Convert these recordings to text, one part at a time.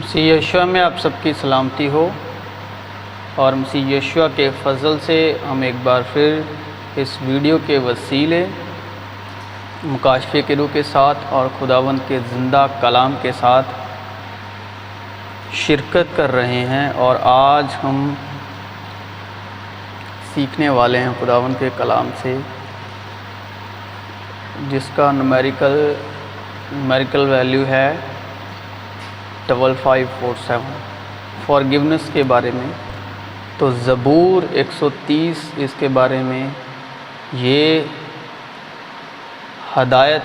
مسیح یشوع میں آپ سب کی سلامتی ہو، اور مسیح یشوع کے فضل سے ہم ایک بار پھر اس ویڈیو کے وسیلے مکاشفے کی روح کے ساتھ اور خداوند کے زندہ کلام کے ساتھ شرکت کر رہے ہیں، اور آج ہم سیکھنے والے ہیں خداوند کے کلام سے، جس کا نومیریکل ویلیو ہے 5547 فارگیونس کے بارے میں۔ تو زبور 130 اس کے بارے میں یہ ہدایت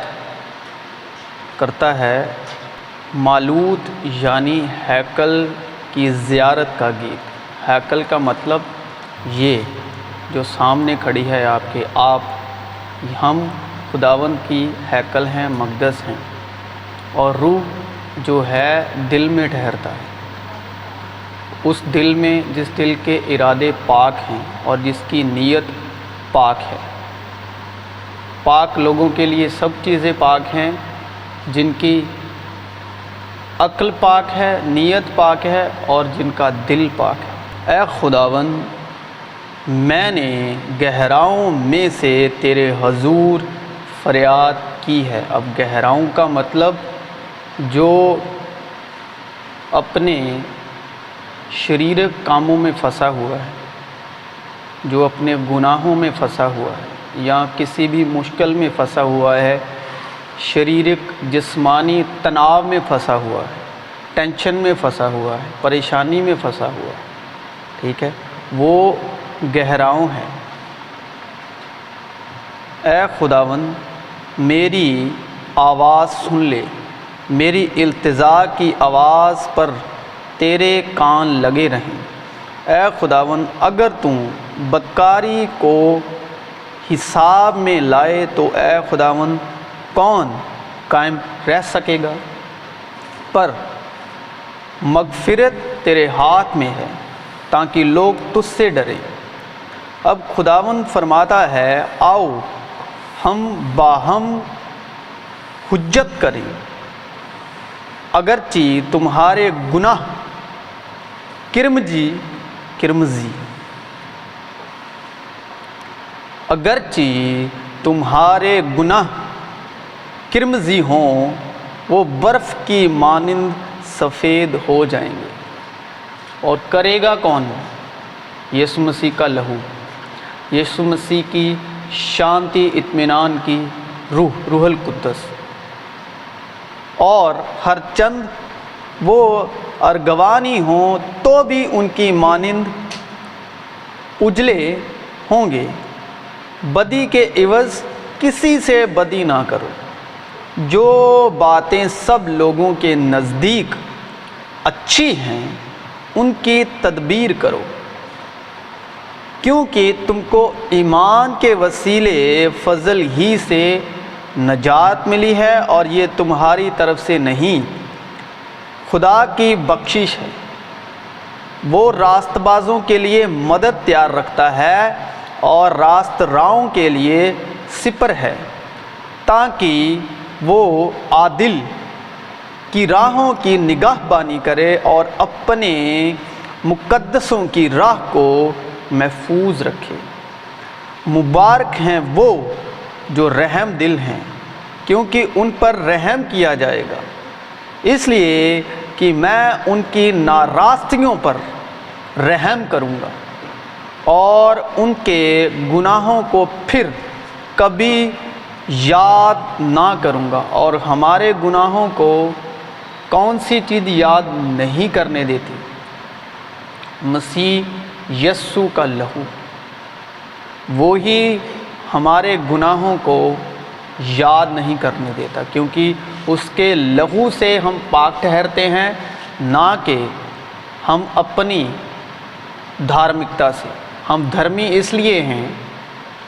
کرتا ہے، مالوت یعنی ہیکل کی زیارت کا گیت۔ ہیکل کا مطلب یہ جو سامنے کھڑی ہے ہم خداوند کی ہیکل ہیں، مقدس ہیں، اور روح جو ہے دل میں ٹھہرتا ہے، اس دل میں جس دل کے ارادے پاک ہیں اور جس کی نیت پاک ہے۔ پاک لوگوں کے لیے سب چیزیں پاک ہیں، جن کی عقل پاک ہے، نیت پاک ہے، اور جن کا دل پاک ہے۔ اے خداوند، میں نے گہراؤں میں سے تیرے حضور فریاد کی ہے۔ اب گہراؤں کا مطلب جو اپنے شریرک کاموں میں پھنسا ہوا ہے، جو اپنے گناہوں میں پھنسا ہوا ہے، یا کسی بھی مشکل میں پھنسا ہوا ہے، شریرک جسمانی تناؤ میں پھنسا ہوا ہے، ٹینشن میں پھنسا ہوا ہے، پریشانی میں پھنسا ہوا ہے، ٹھیک ہے، وہ گہراؤں ہے۔ اے خداوند، میری آواز سن لے، میری التجا کی آواز پر تیرے کان لگے رہیں۔ اے خداوند، اگر تم بدکاری کو حساب میں لائے تو اے خداوند کون قائم رہ سکے گا؟ پر مغفرت تیرے ہاتھ میں ہے تاکہ لوگ تجھ سے ڈریں۔ اب خداوند فرماتا ہے، آؤ ہم باہم حجت کریں، اگرچہ تمہارے گناہ کرمزی ہوں، وہ برف کی مانند سفید ہو جائیں گے۔ اور کرے گا کون؟ یسوع مسیح کا لہو، یسوع مسیح کی شانتی اطمینان کی روح القدس۔ اور ہر چند وہ ارغوانی ہوں تو بھی ان کی مانند اجلے ہوں گے۔ بدی کے عوض کسی سے بدی نہ کرو، جو باتیں سب لوگوں کے نزدیک اچھی ہیں ان کی تدبیر کرو، کیونکہ تم کو ایمان کے وسیلے فضل ہی سے نجات ملی ہے، اور یہ تمہاری طرف سے نہیں، خدا کی بخشش ہے۔ وہ راست بازوں کے لیے مدد تیار رکھتا ہے اور راست راؤں کے لیے سپر ہے، تاکہ وہ عادل کی راہوں کی نگاہ بانی کرے اور اپنے مقدسوں کی راہ کو محفوظ رکھے۔ مبارک ہیں وہ جو رحم دل ہیں، کیونکہ ان پر رحم کیا جائے گا۔ اس لیے کہ میں ان کی ناراستگیوں پر رحم کروں گا اور ان کے گناہوں کو پھر کبھی یاد نہ کروں گا۔ اور ہمارے گناہوں کو کون سی چیز یاد نہیں کرنے دیتی؟ مسیح یسوع کا لہو، وہی ہمارے گناہوں کو یاد نہیں کرنے دیتا، کیونکہ اس کے لہو سے ہم پاک ٹھہرتے ہیں، نہ کہ ہم اپنی دھارمکتا سے۔ ہم دھرمی اس لیے ہیں،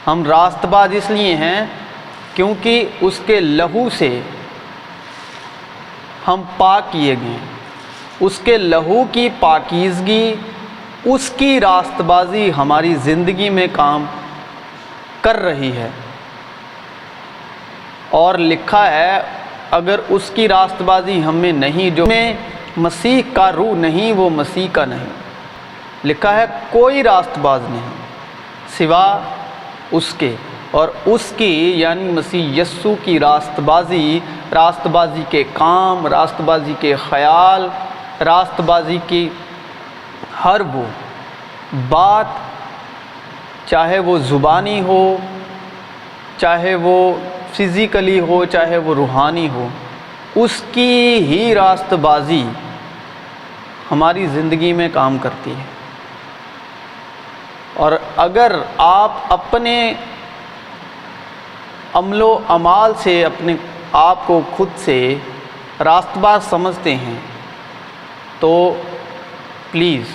ہم راست باز اس لیے ہیں کیونکہ اس کے لہو سے ہم پاک کیے گئے ہیں۔ اس کے لہو کی پاکیزگی، اس کی راست بازی ہماری زندگی میں کام کر رہی ہے، اور لکھا ہے اگر اس کی راست بازی ہم میں نہیں، جو میں مسیح کا روح نہیں وہ مسیح کا نہیں۔ لکھا ہے کوئی راست باز نہیں سوا اس کے، اور اس کی یعنی مسیح یسوع کی راست بازی کے کام، راست بازی کے خیال، راست بازی کی ہر وہ بات، چاہے وہ زبانی ہو، چاہے وہ فزیکلی ہو، چاہے وہ روحانی ہو، اس کی ہی راست بازی ہماری زندگی میں کام کرتی ہے۔ اور اگر آپ اپنے عمل و اعمال سے اپنے آپ کو خود سے راست باز سمجھتے ہیں تو پلیز،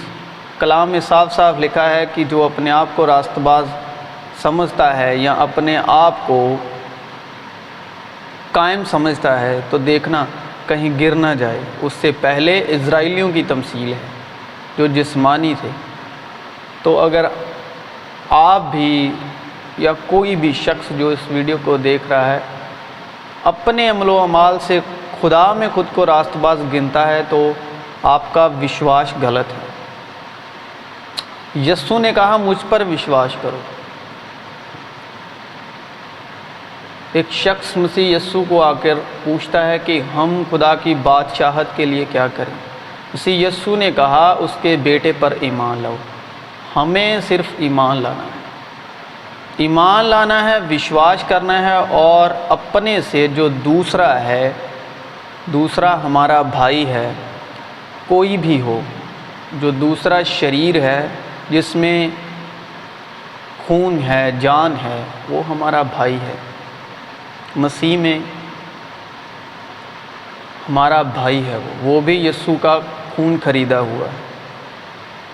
کلام میں صاف صاف لکھا ہے کہ جو اپنے آپ کو راست باز سمجھتا ہے یا اپنے آپ کو قائم سمجھتا ہے تو دیکھنا کہیں گر نہ جائے۔ اس سے پہلے اسرائیلیوں کی تمثیل ہے جو جسمانی تھے۔ تو اگر آپ بھی یا کوئی بھی شخص جو اس ویڈیو کو دیکھ رہا ہے اپنے عمل و اعمال سے خدا میں خود کو راست باز گنتا ہے تو آپ کا وشواس غلط ہے۔ یسوع نے کہا مجھ پر وشواس کرو۔ ایک شخص مسیح یسوع کو آ کر پوچھتا ہے کہ ہم خدا کی بادشاہت کے لیے کیا کریں؟ مسیح یسوع نے کہا اس کے بیٹے پر ایمان لاؤ۔ ہمیں صرف ایمان لانا ہے، ایمان لانا ہے، وشواس کرنا ہے، اور اپنے سے جو دوسرا ہے، دوسرا ہمارا بھائی ہے، کوئی بھی ہو، جو دوسرا شریر ہے جس میں خون ہے، جان ہے، وہ ہمارا بھائی ہے۔ مسیح میں ہمارا بھائی ہے، وہ بھی یسوع کا خون خریدا ہوا ہے۔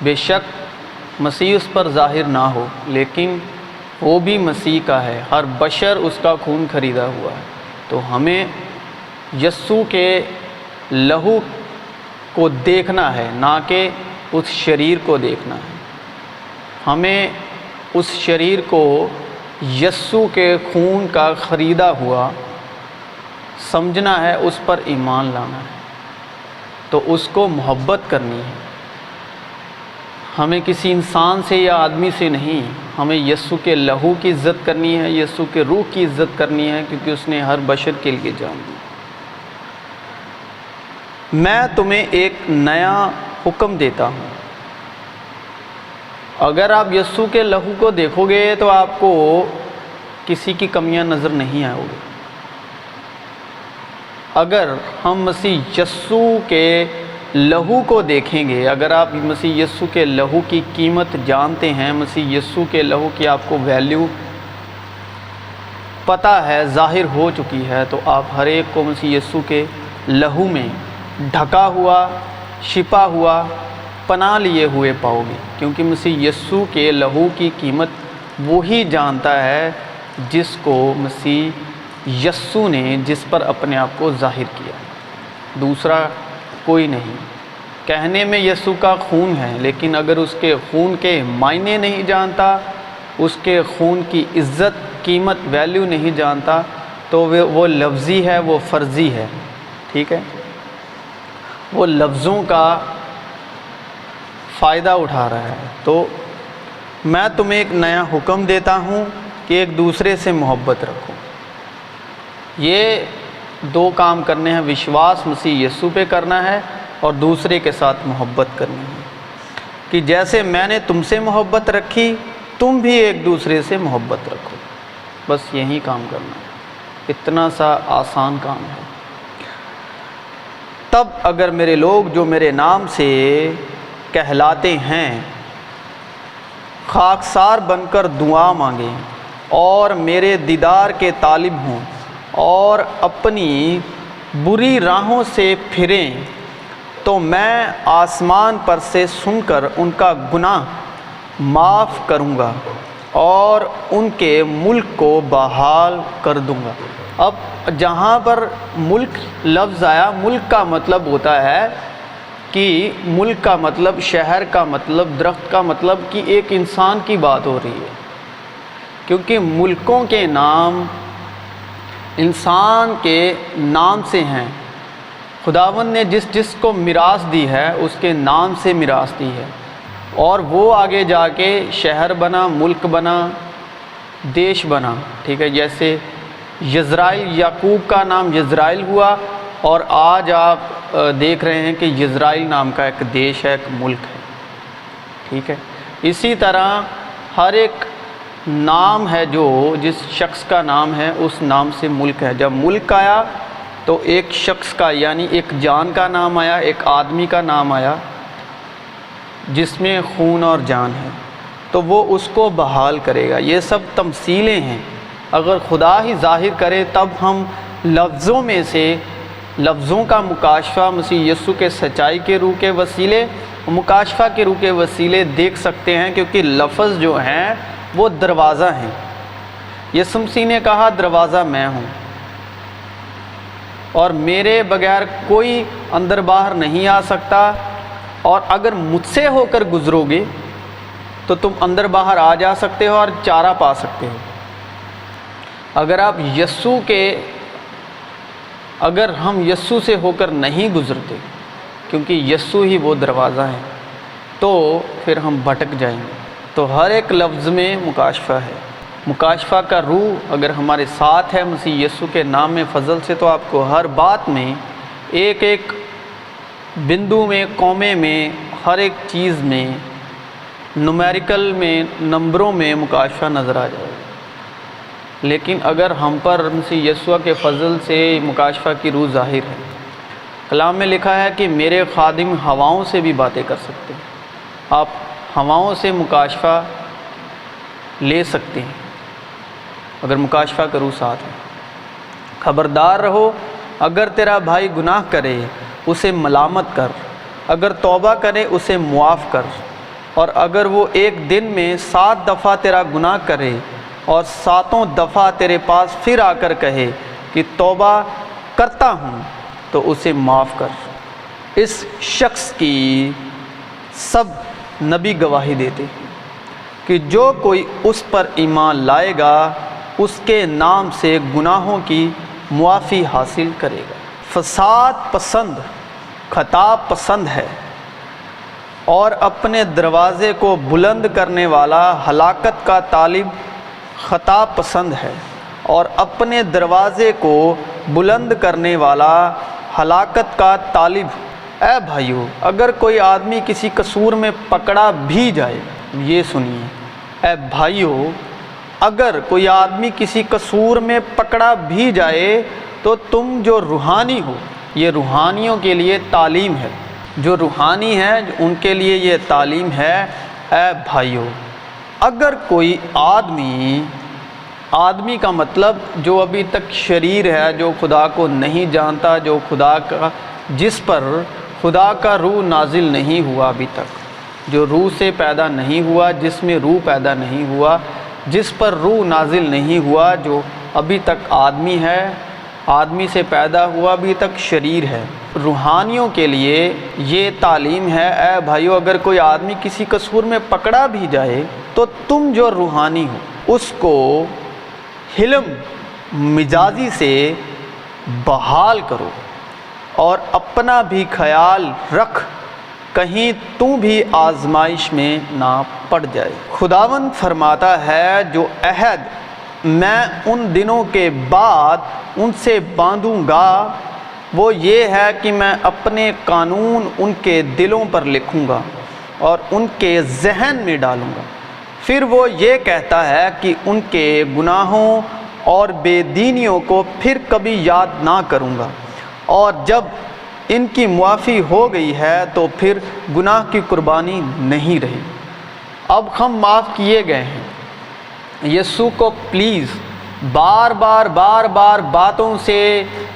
بے شک مسیح اس پر ظاہر نہ ہو لیکن وہ بھی مسیح کا ہے، ہر بشر اس کا خون خریدا ہوا ہے۔ تو ہمیں یسوع کے لہو کو دیکھنا ہے، نہ کہ اس شریر کو دیکھنا ہے۔ ہمیں اس شریر کو یسوع کے خون کا خریدا ہوا سمجھنا ہے، اس پر ایمان لانا ہے، تو اس کو محبت کرنی ہے۔ ہمیں کسی انسان سے یا آدمی سے نہیں، ہمیں یسوع کے لہو کی عزت کرنی ہے، یسوع کے روح کی عزت کرنی ہے، کیونکہ اس نے ہر بشر کے لیے جان دی۔ میں تمہیں ایک نیا حکم دیتا ہوں۔ اگر آپ یسوع کے لہو کو دیکھو گے تو آپ کو کسی کی کمیاں نظر نہیں آئے گی۔ اگر ہم مسیح یسوع کے لہو کو دیکھیں گے، اگر آپ مسیح یسوع کے لہو کی قیمت جانتے ہیں، مسیح یسوع کے لہو کی آپ کو ویلیو پتہ ہے، ظاہر ہو چکی ہے، تو آپ ہر ایک کو مسیح یسوع کے لہو میں ڈھکا ہوا، چھپا ہوا، پناہ لیے ہوئے پاؤ گے، کیونکہ مسیح یسوع کے لہو کی قیمت وہی جانتا ہے جس کو مسیح یسوع نے جس پر اپنے آپ کو ظاہر کیا، دوسرا کوئی نہیں۔ کہنے میں یسوع کا خون ہے، لیکن اگر اس کے خون کے معنی نہیں جانتا، اس کے خون کی عزت، قیمت، ویلیو نہیں جانتا تو وہ لفظی ہے، وہ فرضی ہے، ٹھیک ہے، وہ لفظوں کا فائدہ اٹھا رہا ہے۔ تو میں تمہیں ایک نیا حکم دیتا ہوں کہ ایک دوسرے سے محبت رکھو۔ یہ دو کام کرنے ہیں، وشواس مسیح یسوع پہ کرنا ہے اور دوسرے کے ساتھ محبت کرنی ہے، کہ جیسے میں نے تم سے محبت رکھی تم بھی ایک دوسرے سے محبت رکھو۔ بس یہی کام کرنا ہے، اتنا سا آسان کام ہے۔ تب اگر میرے لوگ جو میرے نام سے کہلاتے ہیں خاکسار بن کر دعا مانگیں اور میرے دیدار کے طالب ہوں اور اپنی بری راہوں سے پھریں تو میں آسمان پر سے سن کر ان کا گناہ معاف کروں گا اور ان کے ملک کو بحال کر دوں گا۔ اب جہاں پر ملک لفظ آیا، ملک کا مطلب ہوتا ہے کہ ملک کا مطلب شہر کا مطلب درخت کا مطلب کہ ایک انسان کی بات ہو رہی ہے، کیونکہ ملکوں کے نام انسان کے نام سے ہیں۔ خداوند نے جس جس کو میراث دی ہے اس کے نام سے میراث دی ہے، اور وہ آگے جا کے شہر بنا، ملک بنا، دیش بنا، ٹھیک ہے۔ جیسے یزرائیل، یعقوب کا نام یزرائیل ہوا، اور آج آپ دیکھ رہے ہیں کہ یزرائیل نام کا ایک دیش ہے، ایک ملک ہے، ٹھیک ہے۔ اسی طرح ہر ایک نام ہے، جو جس شخص کا نام ہے اس نام سے ملک ہے۔ جب ملک آیا تو ایک شخص کا، یعنی ایک جان کا نام آیا، ایک آدمی کا نام آیا جس میں خون اور جان ہے، تو وہ اس کو بحال کرے گا۔ یہ سب تمثیلیں ہیں، اگر خدا ہی ظاہر کرے تب ہم لفظوں میں سے لفظوں کا مکاشفہ مسیح یسوع کے سچائی کے روح کے وسیلے، مکاشفہ کے روح کے وسیلے دیکھ سکتے ہیں، کیونکہ لفظ جو ہیں وہ دروازہ ہیں۔ یسوع مسیح نے کہا دروازہ میں ہوں، اور میرے بغیر کوئی اندر باہر نہیں آ سکتا، اور اگر مجھ سے ہو کر گزرو گے تو تم اندر باہر آ جا سکتے ہو اور چارہ پا سکتے ہو۔ اگر ہم یسوع سے ہو کر نہیں گزرتے، کیونکہ یسوع ہی وہ دروازہ ہے، تو پھر ہم بھٹک جائیں گے۔ تو ہر ایک لفظ میں مکاشفہ ہے۔ مکاشفہ کا روح اگر ہمارے ساتھ ہے مسیح یسوع کے نام میں فضل سے، تو آپ کو ہر بات میں، ایک ایک بندو میں، قومے میں، ہر ایک چیز میں، نومیریکل میں، نمبروں میں مکاشفہ نظر آ جائے گا۔ لیکن اگر ہم پر مسیح یسوع کے فضل سے مکاشفہ کی روح ظاہر ہے، کلام میں لکھا ہے کہ میرے خادم ہواؤں سے بھی باتیں کر سکتے ہیں۔ آپ ہواؤں سے مکاشفہ لے سکتے ہیں اگر مکاشفہ کا روح ساتھ ہے۔ خبردار رہو، اگر تیرا بھائی گناہ کرے اسے ملامت کر، اگر توبہ کرے اسے معاف کر، اور اگر وہ ایک دن میں 7 دفعہ تیرا گناہ کرے اور 7 دفعہ تیرے پاس پھر آ کر کہے کہ توبہ کرتا ہوں، تو اسے معاف کر۔ اس شخص کی سب نبی گواہی دیتے ہیں کہ جو کوئی اس پر ایمان لائے گا اس کے نام سے گناہوں کی معافی حاصل کرے گا۔ فساد پسند، خطا پسند ہے، اور اپنے دروازے کو بلند کرنے والا ہلاکت کا طالب خطا پسند ہے، اور اپنے دروازے کو بلند کرنے والا ہلاکت کا طالب۔ اے بھائیو، اگر کوئی آدمی کسی قصور میں پکڑا بھی جائے، یہ سنیے، اے بھائیو، اگر کوئی آدمی کسی قصور میں پکڑا بھی جائے تو تم جو روحانی ہو، یہ روحانیوں کے لیے تعلیم ہے، جو روحانی ہیں ان کے لیے یہ تعلیم ہے۔ اے بھائیو، اگر کوئی آدمی کا مطلب جو ابھی تک شریر ہے، جو خدا کو نہیں جانتا، جو جس پر خدا کا روح نازل نہیں ہوا ابھی تک، جو روح سے پیدا نہیں ہوا، جس میں روح پیدا نہیں ہوا، جس پر روح نازل نہیں ہوا، جو ابھی تک آدمی ہے، آدمی سے پیدا ہوا، ابھی تک شریر ہے۔ روحانیوں کے لیے یہ تعلیم ہے۔ اے بھائیو، اگر کوئی آدمی کسی قصور میں پکڑا بھی جائے تو تم جو روحانی ہو اس کو حلم مزاجی سے بحال کرو، اور اپنا بھی خیال رکھ، کہیں تو بھی آزمائش میں نہ پڑ جائے۔ خداوند فرماتا ہے، جو عہد میں ان دنوں کے بعد ان سے باندھوں گا وہ یہ ہے کہ میں اپنے قانون ان کے دلوں پر لکھوں گا اور ان کے ذہن میں ڈالوں گا۔ پھر وہ یہ کہتا ہے کہ ان کے گناہوں اور بے دینیوں کو پھر کبھی یاد نہ کروں گا، اور جب ان کی معافی ہو گئی ہے تو پھر گناہ کی قربانی نہیں رہی۔ اب ہم معاف کیے گئے ہیں۔ یسوع کو پلیز بار بار باتوں سے،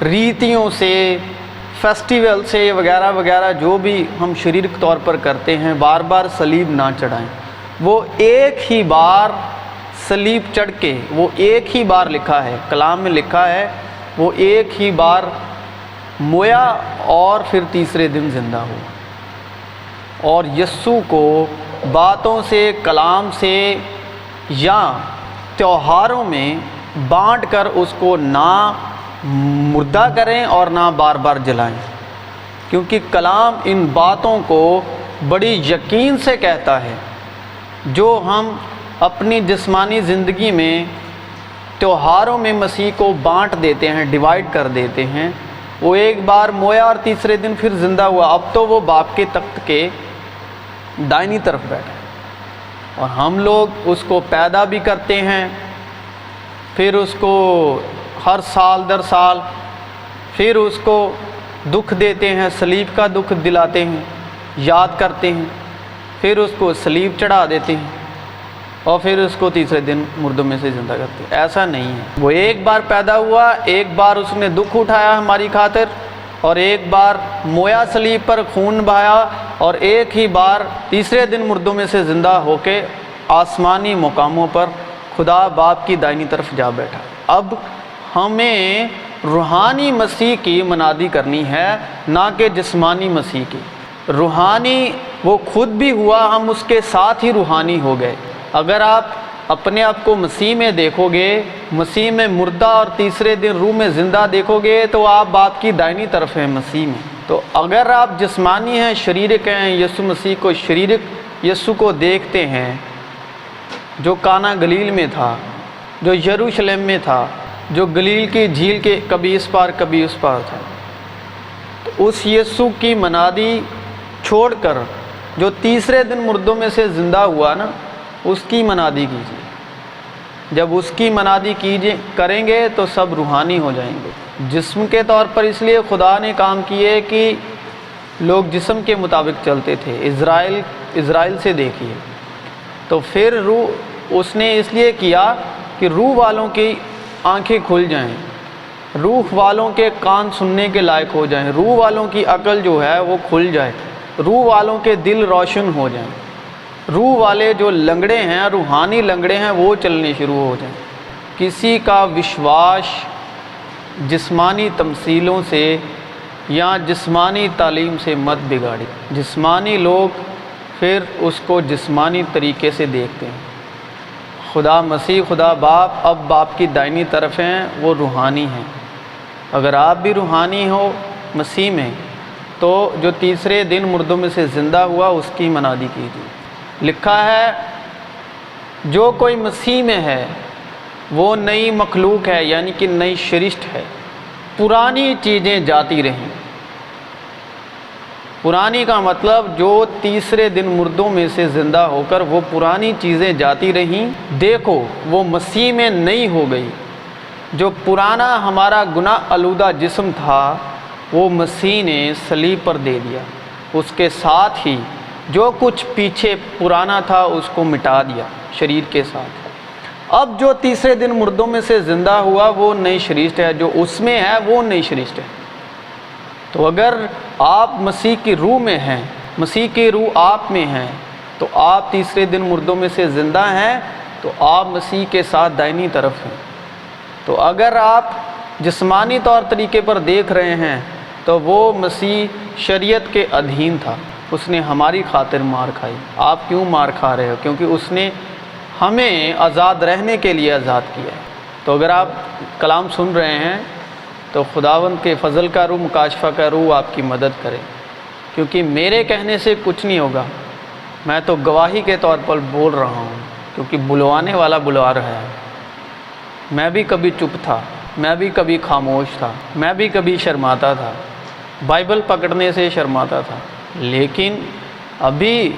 ریتیوں سے، فیسٹیول سے وغیرہ وغیرہ جو بھی ہم شریرک طور پر کرتے ہیں، بار بار صلیب نہ چڑھائیں۔ وہ ایک ہی بار صلیب چڑھ کے، وہ ایک ہی بار لکھا ہے، کلام میں لکھا ہے، وہ ایک ہی بار مویا اور پھر تیسرے دن زندہ ہوا۔ اور یسوع کو باتوں سے، کلام سے یا تہواروں میں بانٹ کر اس کو نہ مردہ کریں اور نہ بار بار جلائیں۔ کیونکہ کلام ان باتوں کو بڑی یقین سے کہتا ہے جو ہم اپنی جسمانی زندگی میں تہواروں میں مسیح کو بانٹ دیتے ہیں، ڈیوائیڈ کر دیتے ہیں۔ وہ ایک بار مویا اور تیسرے دن پھر زندہ ہوا، اب تو وہ باپ کے تخت کے دائنی طرف بیٹھا ہے، اور ہم لوگ اس کو پیدا بھی کرتے ہیں، پھر اس کو ہر سال در سال پھر اس کو دکھ دیتے ہیں، صلیب کا دکھ دلاتے ہیں، یاد کرتے ہیں، پھر اس کو صلیب چڑھا دیتے ہیں، اور پھر اس کو تیسرے دن مردوں میں سے زندہ کرتے ہیں۔ ایسا نہیں ہے، وہ ایک بار پیدا ہوا، ایک بار اس نے دکھ اٹھایا ہماری خاطر، اور ایک بار مویا صلیب پر خون بہایا، اور ایک ہی بار تیسرے دن مردوں میں سے زندہ ہو کے آسمانی مقاموں پر خدا باپ کی دائنی طرف جا بیٹھا۔ اب ہمیں روحانی مسیح کی منادی کرنی ہے، نہ کہ جسمانی مسیح کی۔ روحانی وہ خود بھی ہوا، ہم اس کے ساتھ ہی روحانی ہو گئے۔ اگر آپ اپنے آپ کو مسیح میں دیکھو گے، مسیح میں مردہ اور تیسرے دن روح میں زندہ دیکھو گے، تو آپ باپ کی دائنی طرف ہیں مسیح میں۔ تو اگر آپ جسمانی ہیں، شریرک ہیں، یسوع مسیح کو شریرک یسوع کو دیکھتے ہیں جو کانا گلیل میں تھا، جو یروشلم میں تھا، جو گلیل کی جھیل کے کبھی اس پار کبھی اس پار تھا، تو اس یسوع کی منادی چھوڑ کر جو تیسرے دن مردوں میں سے زندہ ہوا نا، اس کی منادی کیجیے۔ جب اس کی منادی کریں گے تو سب روحانی ہو جائیں گے۔ جسم کے طور پر اس لیے خدا نے کام کیے کہ لوگ جسم کے مطابق چلتے تھے، اسرائیل سے دیکھیے، تو پھر روح اس نے اس لیے کیا کہ روح والوں کی آنکھیں کھل جائیں، روح والوں کے کان سننے کے لائق ہو جائیں، روح والوں کی عقل جو ہے وہ کھل جائے، روح والوں کے دل روشن ہو جائیں، روح والے جو لنگڑے ہیں، روحانی لنگڑے ہیں، وہ چلنے شروع ہو جائیں۔ کسی کا وشواس جسمانی تمثیلوں سے یا جسمانی تعلیم سے مت بگاڑی۔ جسمانی لوگ پھر اس کو جسمانی طریقے سے دیکھتے ہیں۔ خدا مسیح، خدا باپ اب باپ کی دائنی طرف ہیں، وہ روحانی ہیں۔ اگر آپ بھی روحانی ہو مسیح میں، تو جو تیسرے دن مردوں میں سے زندہ ہوا اس کی منادی کیجیے۔ لکھا ہے جو کوئی مسیح میں ہے وہ نئی مخلوق ہے، یعنی کہ نئی سرشت ہے، پرانی چیزیں جاتی رہیں۔ پرانی کا مطلب جو تیسرے دن مردوں میں سے زندہ ہو کر وہ پرانی چیزیں جاتی رہیں، دیکھو وہ مسیح میں نئی ہو گئی۔ جو پرانا ہمارا گناہ آلودہ جسم تھا وہ مسیح نے صلیب پر دے دیا، اس کے ساتھ ہی جو کچھ پیچھے پرانا تھا اس کو مٹا دیا شریر کے ساتھ۔ اب جو تیسرے دن مردوں میں سے زندہ ہوا وہ نئی سرشت ہے، جو اس میں ہے وہ نئی سرشت ہے۔ تو اگر آپ مسیح کی روح میں ہیں، مسیح کی روح آپ میں ہیں، تو آپ تیسرے دن مردوں میں سے زندہ ہیں، تو آپ مسیح کے ساتھ دائنی طرف ہیں۔ تو اگر آپ جسمانی طور طریقے پر دیکھ رہے ہیں تو وہ مسیح شریعت کے ادھین تھا، اس نے ہماری خاطر مار کھائی۔ آپ کیوں مار کھا رہے ہو؟ کیونکہ اس نے ہمیں آزاد رہنے کے لیے آزاد کیا ہے۔ تو اگر آپ کلام سن رہے ہیں تو خداوند کے فضل کا روح، مکاشفہ کا روح آپ کی مدد کرے، کیونکہ میرے کہنے سے کچھ نہیں ہوگا، میں تو گواہی کے طور پر بول رہا ہوں، کیونکہ بلوانے والا بلوا رہا ہے۔ میں بھی کبھی چپ تھا، میں بھی کبھی خاموش تھا، میں بھی کبھی شرماتا تھا، بائبل پکڑنے سے شرماتا تھا، لیکن ابھی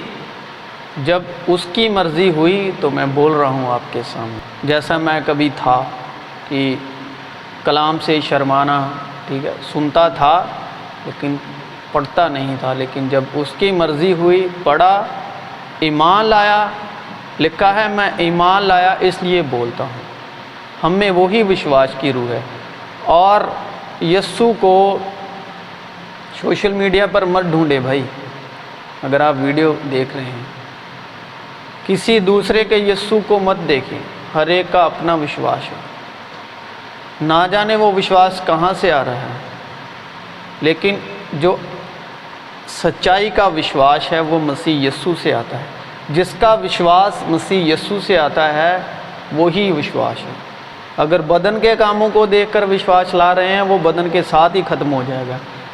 جب اس کی مرضی ہوئی تو میں بول رہا ہوں آپ کے سامنے۔ جیسا میں کبھی تھا کہ کلام سے شرمانا، ٹھیک ہے، سنتا تھا لیکن پڑھتا نہیں تھا، لیکن جب اس کی مرضی ہوئی پڑھا، ایمان لایا۔ لکھا ہے میں ایمان لایا اس لیے بولتا ہوں۔ ہم میں وہی وشواس کی روح ہے۔ اور یسوع کو سوشل میڈیا پر مت ڈھونڈے بھائی، اگر آپ ویڈیو دیکھ رہے ہیں کسی دوسرے کے یسوع کو مت دیکھیں، ہر ایک کا اپنا وشواس ہے، نہ جانے وہ وشواس کہاں سے آ رہا ہے، لیکن جو سچائی کا وشواس ہے وہ مسیح یسوع سے آتا ہے۔ جس کا وشواس مسیح یسوع سے آتا ہے وہی وشواس ہے۔ اگر بدن کے کاموں کو دیکھ کر وشواس لا رہے ہیں وہ بدن کے ساتھ ہی ختم ہو جائے گا۔